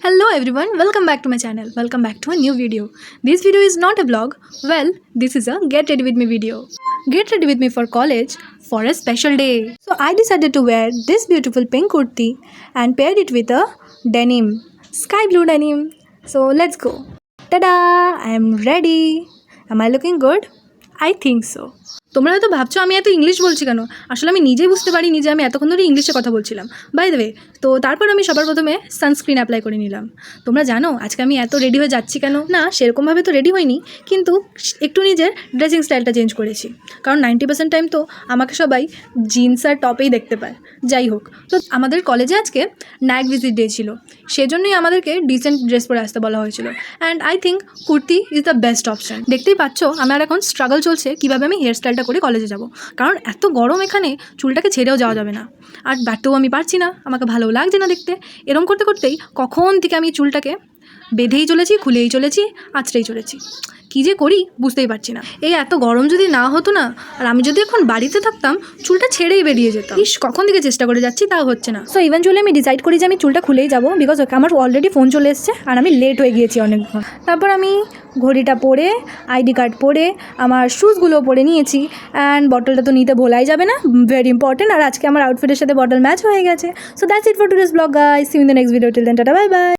Hello everyone, welcome back to my channel. Welcome back to a new video. This video is not a vlog. Well, this is a get ready with me video. Get ready with me for college for a special day. So I decided to wear this beautiful pink kurti and paired it with a denim, sky blue denim. So let's go. Tada! I am ready. Am I looking good? I think so. তোমরা হয়তো ভাবছো আমি এত English বলছি কেন, আসলে আমি নিজেই বুঝতে পারিনি যে আমি এতক্ষণ ধরে ইংলিশে কথা বলছিলাম। বাই দ্য ওয়ে, তো তারপর আমি সবার প্রথমে সানস্ক্রিন অ্যাপ্লাই করে নিলাম। তোমরা জানো আজকে আমি এত রেডি হয়ে যাচ্ছি কেন? না, সেরকমভাবে তো রেডি হইনি, কিন্তু একটু নিজের ড্রেসিং স্টাইলটা চেঞ্জ করেছি, কারণ 90% টাইম তো আমাকে সবাই জিন্স আর টপেই দেখতে পায়। যাই হোক, তো আমাদের কলেজে আজকে ন্যাক ভিজিট ডে ছিল, সেজন্যই আমাদেরকে ডিসেন্ট ড্রেস পরে আসতে বলা হয়েছিল। And I think kurti is the best option. দেখতেই পাচ্ছ আমার এখন স্ট্রাগল চলছে কীভাবে আমি হেয়ার স্টাইলটা করে কলেজে যাব, কারণ এত গরম এখানে চুলটাকে ছেড়েও যাওয়া যাবে না। আর ব্যাটও আমি পারছি না, আমাকে ভালোও লাগছে না দেখতে। এরম করতে করতেই কখন থেকে আমি চুলটাকে বেঁধেই চলেছি, খুলেই চলেছি, আঁচড়েই চলেছি। কী যে করি বুঝতেই পারছি না। এই এত গরম যদি না হতো না, আর আমি যদি এখন বাড়িতে থাকতাম, চুলটা ছেড়েই বেরিয়ে যেতাম। কখন থেকে চেষ্টা করে যাচ্ছি, তাও হচ্ছে না। সো ইভেনচুয়ালি আমি ডিসাইড করি যে আমি চুলটা খুলেই যাবো, বিকজ আমার অলরেডি ফোন চলে এসছে আর আমি লেট হয়ে গিয়েছি অনেকক্ষণ। তারপর আমি ঘড়িটা পরে, আইডি কার্ড পরে, আমার শুজগুলো পরে নিয়েছি। অ্যান্ড বটলটা তো নিতে ভোলাই যাবে না, ভেরি ইম্পর্টেন্ট। আর আজকে আমার আউটফিটের সাথে বটল ম্যাচ হয়ে গেছে। So that's it for today's blog guys. See you in the next video. Till then tata, bye by.